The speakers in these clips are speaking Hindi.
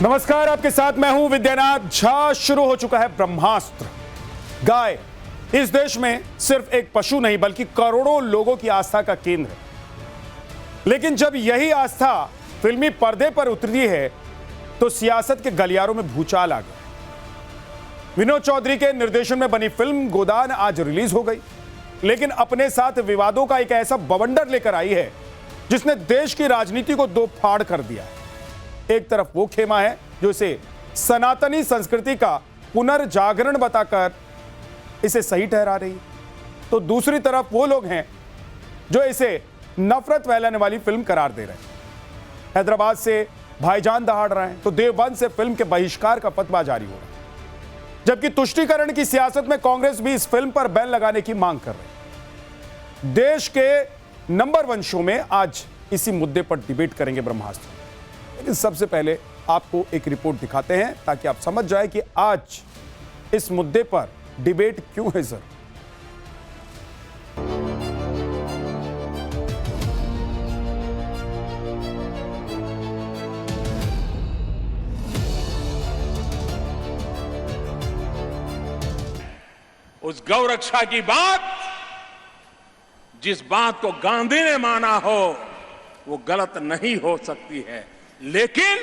नमस्कार, आपके साथ मैं हूं विद्यानाथ झा। शुरू हो चुका है ब्रह्मास्त्र। गाय इस देश में सिर्फ एक पशु नहीं बल्कि करोड़ों लोगों की आस्था का केंद्र है। लेकिन जब यही आस्था फिल्मी पर्दे पर उतरी है तो सियासत के गलियारों में भूचाल आ गया। विनोद चौधरी के निर्देशन में बनी फिल्म गोदान आज रिलीज हो गई, लेकिन अपने साथ विवादों का एक ऐसा बवंडर लेकर आई है जिसने देश की राजनीति को दो फाड़ कर दिया है। एक तरफ वो खेमा है जो इसे सनातनी संस्कृति का पुनर्जागरण बताकर इसे सही ठहरा रही है, तो दूसरी तरफ वो लोग हैं जो इसे नफरत फैलाने वाली फिल्म करार दे रहे हैं। हैदराबाद से भाईजान दहाड़ रहे हैं तो देवबंद से फिल्म के बहिष्कार का फतवा जारी हो रहा है, जबकि तुष्टीकरण की सियासत में कांग्रेस भी इस फिल्म पर बैन लगाने की मांग कर रही है। देश के नंबर 1 शो में आज इसी मुद्दे पर डिबेट करेंगे ब्रह्मास्त्र। लेकिन सबसे पहले आपको एक रिपोर्ट दिखाते हैं ताकि आप समझ जाए कि आज इस मुद्दे पर डिबेट क्यों है सर। उस गौरक्षा की बात, जिस बात को गांधी ने माना हो, वो गलत नहीं हो सकती है। लेकिन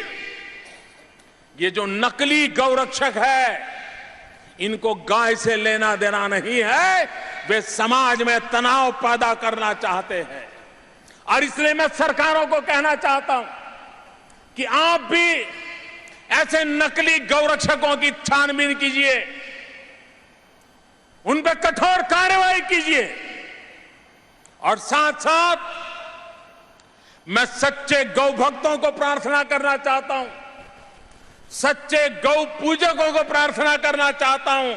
ये जो नकली गौरक्षक है, इनको गाय से लेना देना नहीं है। वे समाज में तनाव पैदा करना चाहते हैं और इसलिए मैं सरकारों को कहना चाहता हूं कि आप भी ऐसे नकली गौरक्षकों की छानबीन कीजिए, उन पर कठोर कार्रवाई कीजिए और साथ साथ मैं सच्चे गौ भक्तों को प्रार्थना करना चाहता हूं, सच्चे गौ पूजकों को प्रार्थना करना चाहता हूं,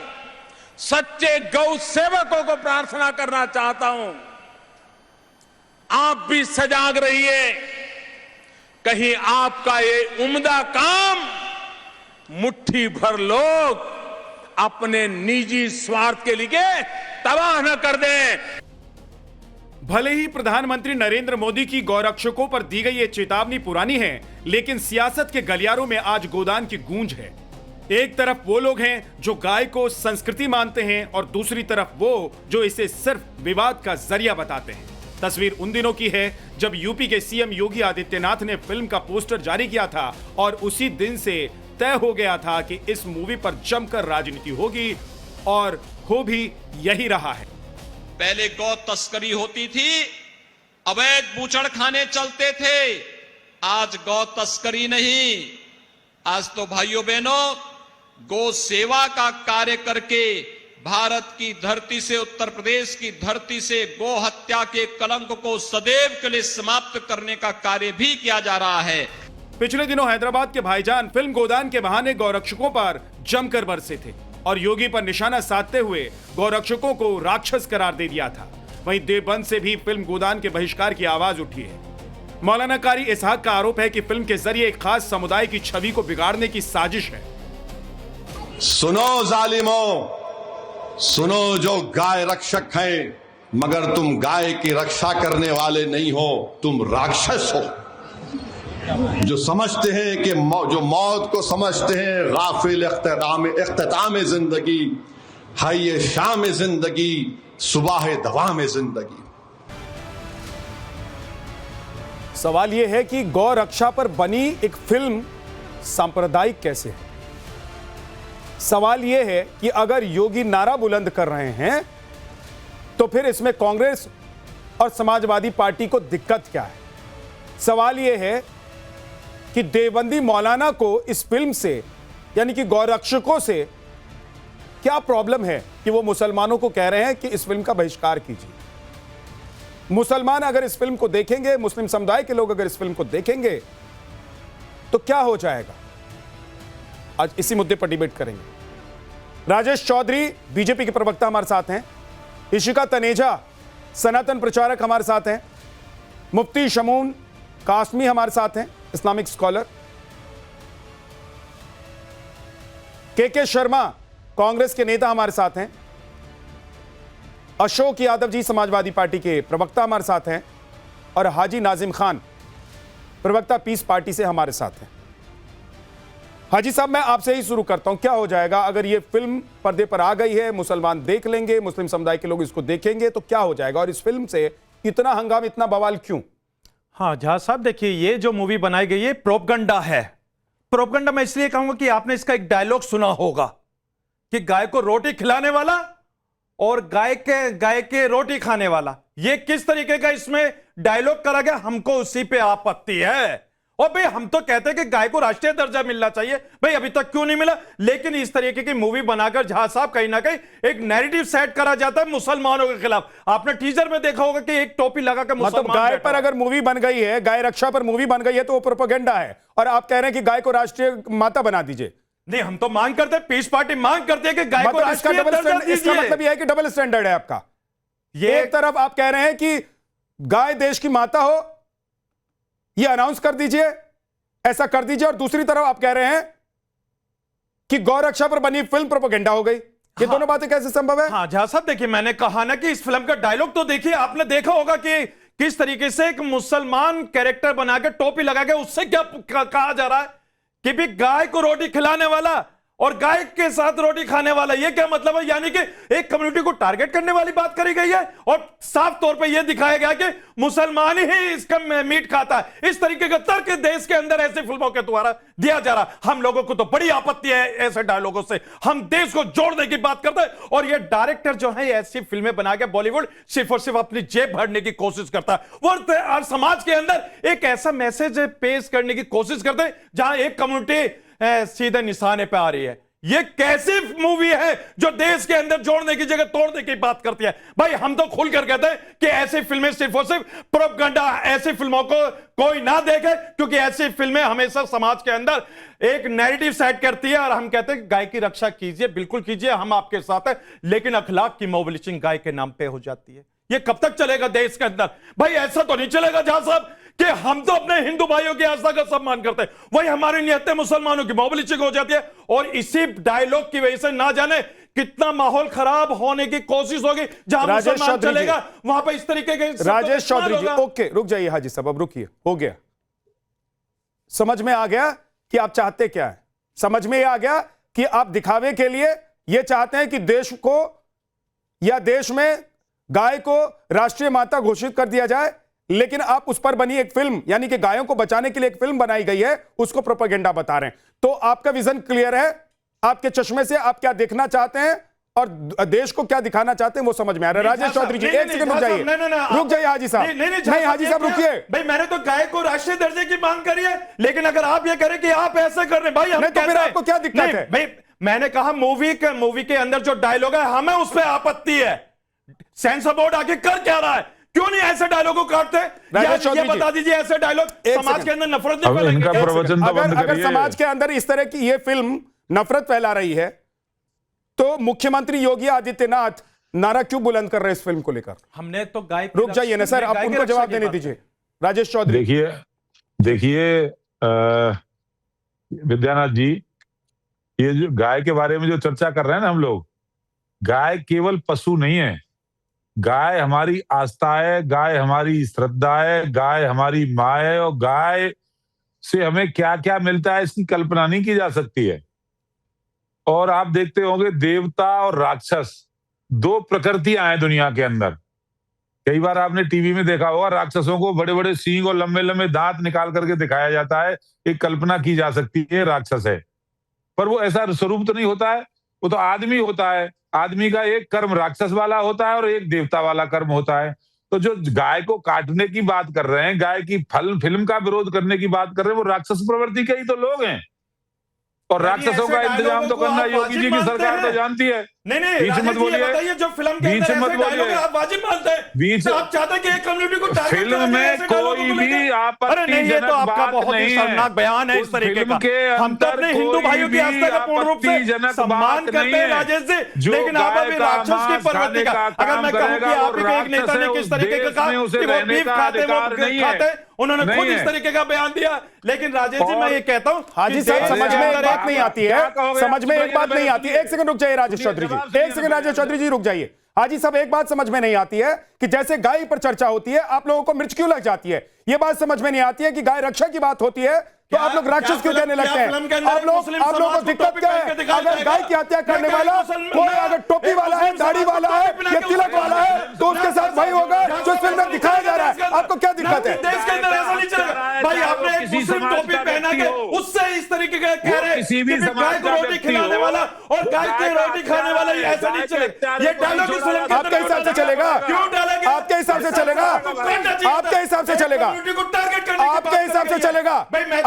सच्चे गौ सेवकों को प्रार्थना करना चाहता हूं, आप भी सजाग रहिए। कहीं आपका ये उम्दा काम मुट्ठी भर लोग अपने निजी स्वार्थ के लिए तबाह न कर दें। भले ही प्रधानमंत्री नरेंद्र मोदी की गौरक्षकों पर दी गई ये चेतावनी पुरानी है, लेकिन सियासत के गलियारों में आज गोदान की गूंज है। एक तरफ वो लोग हैं जो गाय को संस्कृति मानते हैं और दूसरी तरफ वो जो इसे सिर्फ विवाद का जरिया बताते हैं। तस्वीर उन दिनों की है जब यूपी के सीएम योगी आदित्यनाथ ने फिल्म का पोस्टर जारी किया था और उसी दिन से तय हो गया था कि इस मूवी पर जमकर राजनीति होगी और हो भी यही रहा है। पहले गौ तस्करी होती थी, अवैध बूचड़खाने चलते थे। आज गौ तस्करी नहीं, आज तो भाइयों बहनों गौ सेवा का कार्य करके भारत की धरती से, उत्तर प्रदेश की धरती से गौ हत्या के कलंक को सदैव के लिए समाप्त करने का कार्य भी किया जा रहा है। पिछले दिनों हैदराबाद के भाईजान फिल्म गोदान के बहाने गौरक्षकों पर जमकर बरसे थे और योगी पर निशाना साधते हुए गौरक्षकों को राक्षस करार दे दिया था। वहीं देवबंद से भी फिल्म गोदान के बहिष्कार की आवाज उठी है। मौलाना कारी इसहाक का आरोप है कि फिल्म के जरिए एक खास समुदाय की छवि को बिगाड़ने की साजिश है। सुनो जालिमों, सुनो जो गाय रक्षक हैं, मगर तुम गाय की रक्षा करने वाले नहीं हो, तुम राक्षस हो। जो समझते हैं कि जो मौत को समझते हैं गाफिल इख्तिताम जिंदगी है, ये शाम जिंदगी सुबह दवाम जिंदगी। सवाल यह है कि गौ रक्षा पर बनी एक फिल्म सांप्रदायिक कैसे है। सवाल यह है कि अगर योगी नारा बुलंद कर रहे हैं तो फिर इसमें कांग्रेस और समाजवादी पार्टी को दिक्कत क्या है। सवाल यह है कि देवबंदी मौलाना को इस फिल्म से यानी कि गौरक्षकों से क्या प्रॉब्लम है कि वो मुसलमानों को कह रहे हैं कि इस फिल्म का बहिष्कार कीजिए। मुसलमान अगर इस फिल्म को देखेंगे, मुस्लिम समुदाय के लोग अगर इस फिल्म को देखेंगे तो क्या हो जाएगा। आज इसी मुद्दे पर डिबेट करेंगे। राजेश चौधरी बीजेपी के प्रवक्ता हमारे साथ हैं, इशिका तनेजा सनातन प्रचारक हमारे साथ हैं, मुफ्ती शमून कासमी हमारे साथ हैं, इस्लामिक स्कॉलर, के शर्मा कांग्रेस के नेता हमारे साथ हैं, अशोक यादव जी समाजवादी पार्टी के प्रवक्ता हमारे साथ हैं और हाजी नाजिम खान प्रवक्ता पीस पार्टी से हमारे साथ हैं। हाजी साहब, मैं आपसे ही शुरू करता हूं, क्या हो जाएगा अगर ये फिल्म पर्दे पर आ गई है, मुसलमान देख लेंगे, मुस्लिम समुदाय के लोग इसको देखेंगे तो क्या हो जाएगा, और इस फिल्म से इतना हंगामा, इतना बवाल क्यों? हाँ जहां साहब, देखिए ये जो मूवी बनाई गई है प्रोपगंडा है। प्रोपगंडा मैं इसलिए कहूंगा कि आपने इसका एक डायलॉग सुना होगा कि गाय को रोटी खिलाने वाला और गाय के रोटी खाने वाला, ये किस तरीके का इसमें डायलॉग करा गया, हमको उसी पे आपत्ति है। और भाई हम तो कहते हैं कि गाय को राष्ट्रीय दर्जा मिलना चाहिए, भाई अभी तक क्यों नहीं मिला? लेकिन इस तरीके की मूवी बनाकर जहां साहब कहीं ना कहीं एक नैरेटिव सेट करा जाता है मुसलमानों के खिलाफ। आपने टीजर में देखा होगा कि एक टोपी लगाकर मतलब गाय पर अगर मूवी बन गई है, गाय रक्षा पर मूवी बन गई है तो वो प्रोपेगेंडा है, और आप कह रहे हैं कि गाय को राष्ट्रीय माता बना दीजिए। नहीं, हम तो मांग करते हैं, पीस पार्टी मांग करते हैं कि गाय को राष्ट्रीय दर्जा दीजिए। इसका मतलब यह है कि डबल स्टैंडर्ड है आपका। ये एक तरफ आप कह रहे हैं कि गाय देश की माता हो, यह अनाउंस कर दीजिए, ऐसा कर दीजिए, और दूसरी तरफ आप कह रहे हैं कि गौ रक्षा पर बनी फिल्म प्रोपेगेंडा हो गई। ये दोनों बातें कैसे संभव है? हाँ जहां साहब, देखिए मैंने कहा ना कि इस फिल्म का डायलॉग तो देखिए, आपने देखा होगा कि किस तरीके से एक मुसलमान कैरेक्टर बना के टोपी लगा के उससे क्या कहा जा रहा है कि भी गाय को रोटी खिलाने वाला और गाय के साथ रोटी खाने वाला, ये क्या मतलब है? यानी कि एक कम्युनिटी को टारगेट करने वाली बात करी गई है और साफ तौर पे यह दिखाया गया कि मुसलमान ही इसका मीट खाता है। इस तरीके का तर्क देश के अंदर ऐसी फिल्मों के द्वारा दिया जा रहा। हम लोगों को तो बड़ी आपत्ति है ऐसे डायलॉगों से। हम देश को जोड़ने की बात करते हैं और ये डायरेक्टर जो है ऐसी फिल्में बना के बॉलीवुड सिर्फ और सिर्फ अपनी जेब भरने की कोशिश करता है। वो समाज के अंदर एक ऐसा मैसेज पेश करने की कोशिश करते हैं जहां एक कम्युनिटी सीधे निशाने पे आ रही है। ये कैसी मूवी है जो देश के अंदर जोड़ने की जगह तोड़ने की बात करती है? भाई हम तो खुलकर कहते हैं कि ऐसी फिल्में सिर्फ और सिर्फ प्रोपगंडा, ऐसी फिल्मों को कोई ना देखे, क्योंकि ऐसी फिल्में हमेशा समाज के अंदर एक नैरेटिव सेट करती है। और हम कहते हैं गाय की रक्षा कीजिए, बिल्कुल कीजिए, हम आपके साथ हैं, लेकिन अखलाक की मोबिलिशिंग गाय के नाम पे हो जाती है। ये कब तक चलेगा देश के अंदर? भाई ऐसा तो नहीं चलेगा जहां साहब कि हम तो अपने हिंदू भाइयों की आस्था का सम्मान करते हैं, वही हमारी नियतें मुसलमानों की मोबिलिशिंग हो जाती है। और इसी डायलॉग की वजह से ना जाने कितना माहौल खराब होने की कोशिश होगी। जहां मुसलमान चलेगा वहां पर इस तरीके के। राजेश चौधरी जी, ओके रुक जाइए हाजी साहब, अब रुकिए, हो गया, समझ में आ गया कि आप चाहते क्या है। समझ में आ गया कि आप दिखावे के लिए यह चाहते हैं कि देश को या देश में गाय को राष्ट्रीय माता घोषित कर दिया जाए, लेकिन आप उस पर बनी एक फिल्म, यानी कि गायों को बचाने के लिए एक फिल्म बनाई गई है, उसको प्रोपेगेंडा बता रहे हैं। तो आपका विजन क्लियर है, आपके चश्मे से आप क्या देखना चाहते हैं और देश को क्या दिखाना चाहते हैं वो समझ में आ रहा है। राजेश चौधरी जी एक सेकंड रुक जाइए, रुक जाइए हाजी साहब, नहीं हाजी साहब रुकिए। भाई मैंने तो गाय को राष्ट्रीय दर्जे की मांग करी है, लेकिन अगर आप ये करें कि आप ऐसा कर रहे हैं, भाई हम तो फिर आपको क्या दिक्कत है? भाई मैंने कहा मूवी के अंदर जो डायलॉग है हमें उस पर आपत्ति है। सेंसर बोर्ड आके कर क्या रहा है? क्यों नहीं ऐसे डायलॉग को काटते? ये बता दीजिए, ऐसे डायलॉग समाज के अंदर नफरत नहीं फैलाएंगे? अगर समाज के अंदर इस तरह की ये फिल्म नफरत फैला रही है तो मुख्यमंत्री योगी आदित्यनाथ नारा क्यों बुलंद कर रहे हैं इस फिल्म को लेकर? हमने तो गाय, रुक जाइए ना सर, आप उनको जवाब देने दीजिए। राजेश चौधरी, देखिए विद्यानाथ जी, ये जो गाय के बारे में जो चर्चा कर रहे हैं ना हम लोग, गाय केवल पशु नहीं है, गाय हमारी आस्था है, गाय हमारी श्रद्धा है, गाय हमारी माँ है, और गाय से हमें क्या क्या मिलता है इसकी कल्पना नहीं की जा सकती है। और आप देखते होंगे देवता और राक्षस दो प्रकृतियां हैं दुनिया के अंदर। कई बार आपने टीवी में देखा होगा, राक्षसों को बड़े बड़े सींग और लंबे लंबे दांत निकाल करके दिखाया जाता है, एक कल्पना की जा सकती है राक्षस है, पर वो ऐसा स्वरूप तो नहीं होता है, वो तो आदमी होता है। आदमी का एक कर्म राक्षस वाला होता है और एक देवता वाला कर्म होता है। तो जो गाय को काटने की बात कर रहे हैं, गाय की फिल्म का विरोध करने की बात कर रहे हैं, वो राक्षस प्रवृत्ति के ही तो लोग हैं। और राक्षसों का इंतजाम तो करना योगी जी की सरकार तो जानती है। नहीं बीच मत बोलिए, जो फिल्म के बीच मत बोलिए, आप वाजिब मानते हैं, बीच आप चाहते हैं कि एक कम्युनिटी को फिल्म में कोई भी आपत्तिजनक तो आपका बात बहुत ही नहीं शर्मनाक है। बयान है इस तरीके का। हम तो अपने हिंदू भाइयों की आस्था का पूर्ण रूप से सम्मान करते हैं राजेश जी, लेकिन आप अभी राक्षस की प्रवृत्ति का, अगर मैं कहूं कि आप एक नेता ने किस तरीके का कहा कि वो बीफ खाते, वो खाते, उन्होंने खुद इस तरीके का बयान दिया। लेकिन राजेश जी मैं ये कहता हूं, हाजी साहब समझ में एक बात नहीं आती है, समझ में एक बात नहीं आती। एक सेकंड रुक जाइए राजेश चौधरी जी, एक सेकंड राजेश चौधरी जी रुक जाइए। हाजी साहब एक बात समझ में नहीं आती है कि जैसे गाय पर चर्चा होती है आप लोगों को मिर्च क्यों लग जाती है? यह बात समझ में नहीं आती है कि गाय रक्षा की बात होती है तो आप लोग राक्षस क्यों कहने लगते हैं? आप लोगों को दिक्कत क्या है? अगर गाय की हत्या करने वाला कोई अगर टोपी वाला है, दाढ़ी वाला है या तिलक वाला है तो उसके साथ वही होगा जो फिल्म में दिखाया जा रहा है। आपको क्या दिक्कत है? देश के अंदर ऐसा नहीं चलेगा भाई। आपने एक मुस्लिम टोपी पहना के उससे इस तरीके का कह रहे हैं गाय को रोटी खिलाने वाला और गाय की रोटी खाने वाला, ऐसा नहीं चलेगा। ये डायलॉग इस फिल्म के आपके हिसाब से चलेगा? क्यों डालेंगे? आपके हिसाब से चलेगा? आपके हिसाब से चलेगा? आपके हिसाब से चलेगा?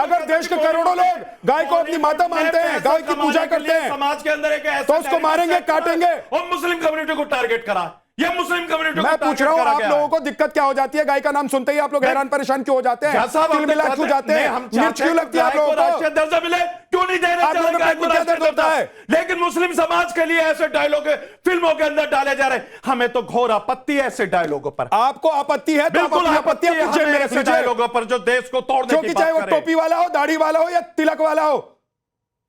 अगर देश के करोड़ों लोग गाय को अपनी माता मानते हैं, गाय की पूजा करते हैं, समाज के अंदर एक तो उसको मारेंगे, काटेंगे। और मुस्लिम कम्युनिटी को टारगेट करा, ये मुस्लिम कम्युनिटी मैं पूछ रहा हूं आप लोगों को दिक्कत क्या हो जाती है? गाय का नाम सुनते ही आप लोग हैरान परेशान क्यों हो जाते हैं? तिलमिला क्यों जाते हैं? मिर्च क्यों लगती है आप लोगों को? राष्ट्रीय दर्जा मिले क्यों नहीं दे रहे? आप लोगों को क्या दर्द होता है? लेकिन मुस्लिम समाज के लिए ऐसे डायलॉग फिल्मों के अंदर डाले जा रहे हैं। हमें तो घोर आपत्ति है ऐसे डायलॉगों पर। आपको आपत्ति है तो आप बिल्कुल अपनी आपत्ति आपत्ति पूछिए मेरे ऐसे से। डायलॉगों पर जो देश को तोड़ने की क्योंकि बात चाहे वो करे। टोपी वाला हो, दाढ़ी वाला हो या तिलक वाला हो,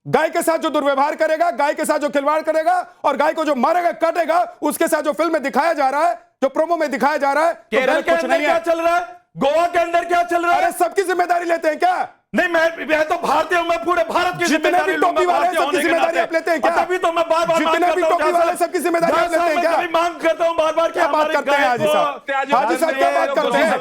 गाय के साथ जो दुर्व्यवहार करेगा, गाय के साथ जो खिलवाड़ करेगा और गाय को जो मारेगा, काटेगा, उसके साथ जो फिल्म में दिखाया जा रहा है, जो प्रोमो में दिखाया जा रहा है, तो केरल के कुछ अंदर नहीं क्या है। चल रहा है? गोवा के अंदर क्या चल रहा है? अरे सबकी जिम्मेदारी लेते हैं क्या? नहीं, मैं तो भारतीय हूं, मैं पूरे भारत की जितने भी टोपी वाले हैं सबकी जिम्मेदारी आप लेते हैं क्या? तभी तो मैं बार-बार जितने भी टोपी वाले सबकी जिम्मेदारी आप लेते हैं क्या? मांग करता हूं बार-बार। क्या बात करते हैं हाजी साहब? हाजी साहब क्या बात करते हैं?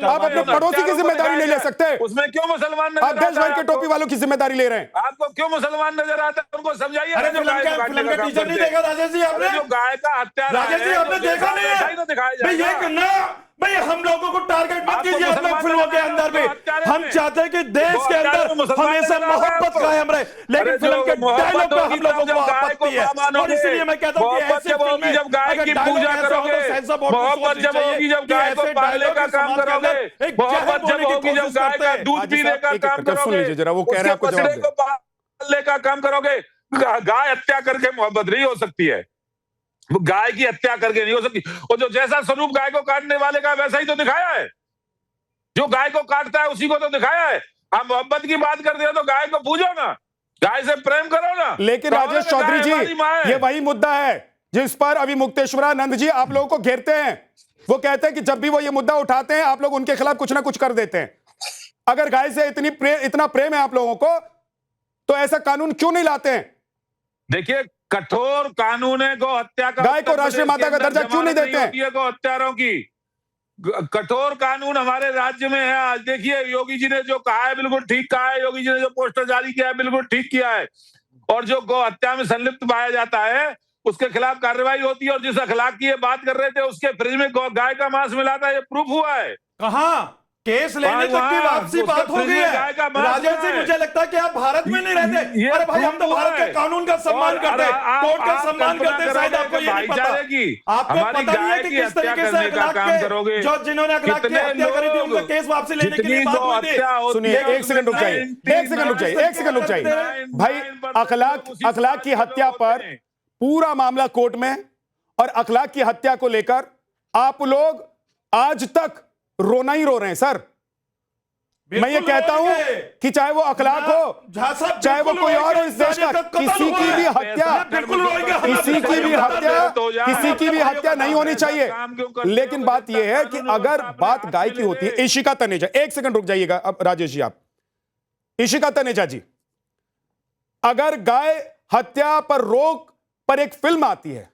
आप अपने पड़ोसी की जिम्मेदारी नहीं ले सकते? उसमें क्यों मुसलमान आप देश भर के टोपी वालों की जिम्मेदारी ले रहे हैं। आपको क्यों मुसलमान नजर आता है? उनको समझाइए। अरे फिल्म का टीजर नहीं देखा राजेश जी आपने? जो गाय का हत्या, राजेश जी आपने देखा नहीं है? ये करना भाई, हम लोगों को टारगेट मत कीजिए आप लोग फिल्मों के अंदर भी। हम चाहते हैं कि देश के अंदर हमेशा मोहब्बत कायम रहे, लेकिन फिल्म के डायलॉग पे हम लोगों को आपत्ति है। और इसलिए मैं कहता हूं कि ऐसी फिल्में जब गाय की पूजा करोगे, मोहब्बत जब होगी जब गाय को पालने का काम करोगे, मोहब्बत जब होगी जब गाय का दूध पीने का काम करोगे, जरा वो कह रहे हैं आपको जवाब बछड़े को पालने का काम करोगे। गाय हत्या करके मोहब्बत नहीं हो सकती है, गाय की हत्या करके नहीं हो सकती। और जो जैसा स्वरूप गाय को काटने वाले का वैसा ही तो दिखाया है, जो गाय को काटता है उसी को तो दिखाया है। हम मोहब्बत की बात करते हैं तो गाय को पूजो ना, गाय से प्रेम करो ना। लेकिन राजेश चौधरी जी, ये वही मुद्दा है जिस पर अभी मुक्तेश्वरानंद जी आप लोगों को घेरते हैं। वो कहते हैं कि जब भी वो ये मुद्दा उठाते हैं आप लोग उनके खिलाफ कुछ ना कुछ कर देते हैं। अगर गाय से इतना प्रेम है आप लोगों को तो ऐसा कानून क्यों नहीं लाते हैं? देखिए, कठोर कानून है गौ हत्या का। गाय को राष्ट्रीय माता का दर्जा क्यों नहीं देते हैं? गौ हत्यारों की कठोर कानून हमारे राज्य में है। आज देखिए, योगी जी ने जो कहा है बिल्कुल ठीक कहा है, योगी जी ने जो पोस्टर जारी किया है बिल्कुल ठीक किया है। और जो गौ हत्या में संलिप्त पाया जाता है उसके खिलाफ कार्रवाई होती है। और जिस अखलाक की ये बात कर रहे थे उसके फ्रिज में गाय का मांस मिला था, ये प्रूफ हुआ है। कहां केस लेने तक की वापसी बात हो गई है। राजेश जी, मुझे लगता है कि आप भारत में नहीं रहते। अरे भाई, हम तो भारत के कानून का सम्मान करते हैं, कोर्ट का सम्मान करते हैं। शायद आपको ये नहीं पता, आपको पता नहीं है कि किस तरीके से अखलाक के जो जिन्होंने अखलाक की हत्या करी थी उनका केस वापसी लेने के लिए बात हुई थी। सुनिए, एक सेकंड रुक जाइए, एक सेकंड रुक जाइए भाई। अखलाक की हत्या पर पूरा मामला कोर्ट में, और अखलाक की हत्या को लेकर आप लोग आज तक रोना ही रो रहे हैं सर। मैं ये कहता हूं कि चाहे वो अखलाक हो, चाहे वो कोई और हो इस देश का, किसी की भी हत्या नहीं होनी चाहिए। लेकिन बात यह है कि अगर बात गाय की होती है, इशिका तनेजा, एक सेकंड रुक जाइएगा अब राजेश जी आप। इशिका तनेजा जी, अगर गाय हत्या पर रोक पर एक फिल्म आती है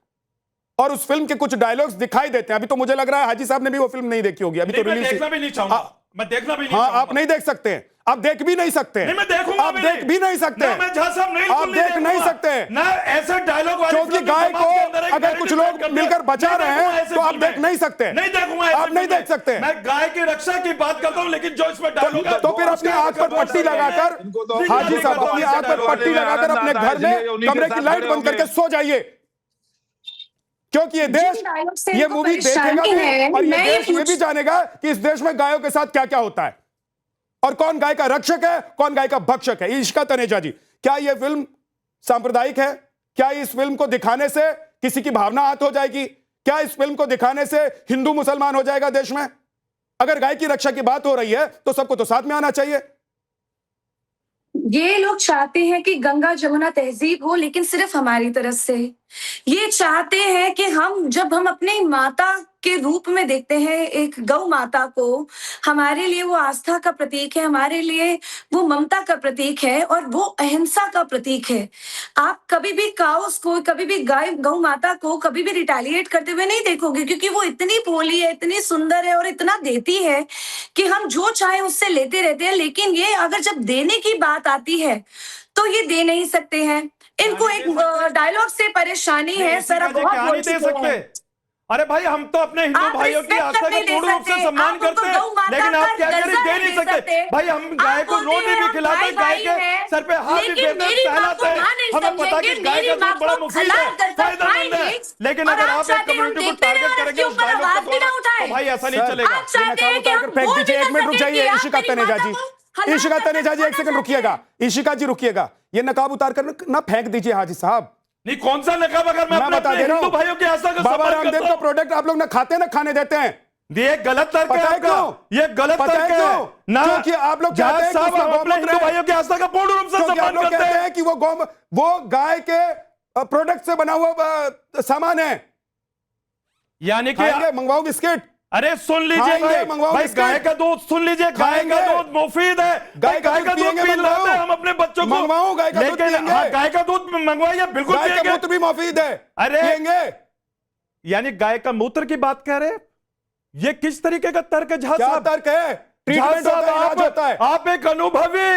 और उस फिल्म के कुछ डायलॉग्स दिखाई देते हैं, अभी तो मुझे लग रहा है हाजी साहब ने भी वो फिल्म नहीं देखी होगी, अभी तो रिलीज। देखना भी नहीं चाहूंगा, मैं देखना भी नहीं हाँ, चाहूंगा। आप नहीं देख सकते हैं, आप देख भी नहीं सकते हैं, मैं देखूंगा, आप देख भी नहीं सकते हैं, आप देख नहीं सकते हैं ना ऐसे डायलॉग वाले। क्योंकि गाय को अगर कुछ लोग मिलकर बचा रहे हैं तो आप देख नहीं सकते, नहीं देखूंगा, आप नहीं देख सकते। मैं गाय की रक्षा की बात करता हूं, लेकिन जो इसमें डायलॉग है तो फिर अपनी आंख पर पट्टी लगाकर, हाजी साहब अपनी आंख पर पट्टी लगाकर अपने घर में कमरे की लाइट बंद करके सो जाइए, क्योंकि ये देश ये मूवी देखेगा भी और ये देश ये भी जानेगा कि इस देश में गायों के साथ क्या क्या होता है और कौन गाय का रक्षक है, कौन गाय का भक्षक है। इशिका तनेजा जी, क्या यह फिल्म सांप्रदायिक है? क्या इस फिल्म को दिखाने से किसी की भावना आहत हो जाएगी? क्या इस फिल्म को दिखाने से हिंदू मुसलमान हो जाएगा देश में? अगर गाय की रक्षा की बात हो रही है तो सबको तो साथ में आना चाहिए। ये लोग चाहते हैं कि गंगा जमुना तहजीब हो, लेकिन सिर्फ हमारी तरफ से। ये चाहते हैं कि जब हम अपनी माता के रूप में देखते हैं एक गौ माता को। हमारे लिए वो आस्था का प्रतीक है, हमारे लिए वो ममता का प्रतीक है और वो अहिंसा का प्रतीक है। आप कभी भी काउस को, कभी भी गाय गौ माता को कभी भी रिटेलिएट करते हुए नहीं देखोगे, क्योंकि वो इतनी भोली है, इतनी सुंदर है और इतना देती है कि हम जो चाहे उससे लेते रहते हैं। लेकिन ये अगर जब देने की बात आती है तो ये दे नहीं सकते हैं। इनको एक डायलॉग से परेशानी है सर, आप बहुत बोल चुके हैं। अरे भाई, हम तो अपने हिंदू आप भाइयों की respect आस्था का नहीं दे पूर्ण रूप से सकते। सम्मान आप करते उनको हैं, गौ माता लेकिन आप का क्या करें, दर्जा दे नहीं नहीं दे सकते। सकते। भाई हम गाय को आप रोटी बोलते भी हैं खिलाते हैं, भाई गाय के है, सर पे हाथ भी लेकिन फेरते हैं, मेरी माँ सहलाते को हैं। माँ नहीं हमें पता कि समझेंगे, गाय का मेरी माँ दूध बड़ा को मुफीद है, हलाल करकर फायदेमंद है, खाएंगे। लेकिन और अगर आप आप एक चाहते हैं हम कम्युनिटी को देखते टारगेट रहें और करेंगे उसके उस ऊपर डायलॉग आवाज के भी ना द्वारा, उठाएं। तो भाई ऐसा नहीं सर, चलेगा। आप चाहते हैं कि हम फेंक वो दीजिए। नहीं एक मिनट रुक कर सके जाइए। कि आप इशिका मेरी तनेजा माता जी, को हलाल इशिका करके तनेजा जी, एक खाना सेकंड रुकिएगा। इशिका जी रुकिएगा, ये नकाब उतार कर ना फेंक दीजिए हाजी साहब। नहीं, कौन सा नकाब? अगर मैं अपने बता दे रहा हिंदू हूं, भाइयों की आस्था का बाबा सम्मान रामदेव करता का हूं। प्रोडक्ट आप लोग ना खाते ना खाने देते हैं। ये गलत तर्क है पता है आपका, क्यों? ये गलत पता है तर्क है क्यों? ना, क्योंकि आप लोग जहाज कहते हैं कि साहब उसमें हम अपने गौमूत्र हिंदू है। भाइयों की आस्था का पूर्ण रूप से क्योंकि आप सम्मान लोग करते कहते हैं। हैं कि वो गाय के प्रोडक्ट से बना हुआ सामान है। यानी कि खाएंगे, मंगवाओ बिस्किट। अरे सुन लीजिए खाएंगे, भाई, मंगवाओ भाई बिस्किट। गाय का दूध सुन लीजिए, गाय का खाएंगे। दूध मुफीद है। गाय का गाय दूध का दूध पिएंगे, पी मंगवाओ। लाते हैं हम अपने बच्चों को, मंगवाओ, गाय का दूध लेकिन पिएंगे। हाँ, गाय का दूध मंगवाइए, बिल्कुल गाय का पिएंगे। मूत्र भी मुफीद है, अरे पिएंगे। यानी गाय का मूत्र की बात कह रहे हैं? ये किस तरीके का तर्क है जहाज क्या साहब? तर्क है? ट्रीटमेंट जहाज होता है, साहब, इलाज होता है। आप एक अनुभवी,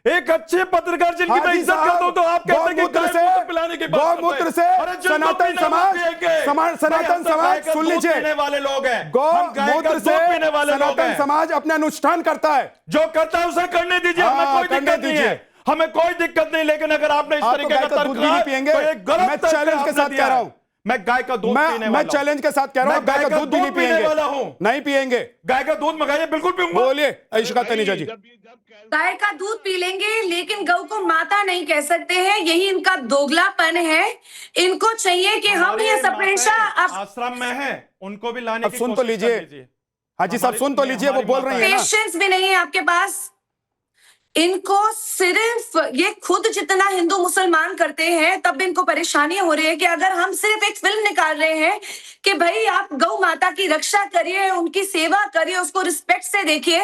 एक अच्छे पत्रकार जिनकी मैं हाजी इज्जत करता हूं, तो आप कहते हैं कि गौमूत्र गाय से, मूत्र पिलाने की बात करते हैं। गौमूत्र से अरे जिनको सनातन पीना वो समाज, पिएंगे। सनातन भाई, हम तो गाय समाज, का सुन दूध लीजिए, पीने वाले लोग हैं, हम गाय का गौमूत्र दूध से पीने वाले लोग सनातन हैं। समाज अपने अनुष्ठान करता है। जो करता है उसे करने दीजिए, हमें हाँ, कोई करने दिक्कत नहीं है, दीजिए। हमें कोई दिक्कत नहीं। लेकिन अगर आपने इस आप तो तरीके गाय का का तर्क दूध भी कहा नहीं है, पिएंगे। तो ये गलत मैं तर्क चैलेंज के आपने साथ दिया कह रहा है। हूं। मैं गाय का दूध पीने मैं वाला चैलेंज के साथ कह रहा हूं, मैं गाय का दूध भी नहीं पीने पिएंगे। वाला हूं। नहीं पिएंगे। गाय का दूध मंगाइए, बिल्कुल पीऊंगा। बोलिए इशिका तनेजा जी। गाय का दूध पी लेंगे, लेकिन गौ को माता नहीं कह सकते हैं। यही इनका दोगलापन है। इनको चाहिए कि हम हमारे ये सप्रेशा माताएं आश्रम में है, उनको भी लाने अब की सुन तो कोशिश लीजिए। कर दीजिए। हाजी साहब सुन तो लीजिए, वो बोल रही है ना। पेशेंस भी नहीं है आपके पास। इनको सिर्फ ये खुद जितना हिंदू मुसलमान करते हैं, तब भी इनको परेशानियां हो रही है कि अगर हम सिर्फ एक फिल्म निकाल रहे हैं कि भाई आप गौ माता की रक्षा करिए, उनकी सेवा करिए, उसको रिस्पेक्ट से देखिए,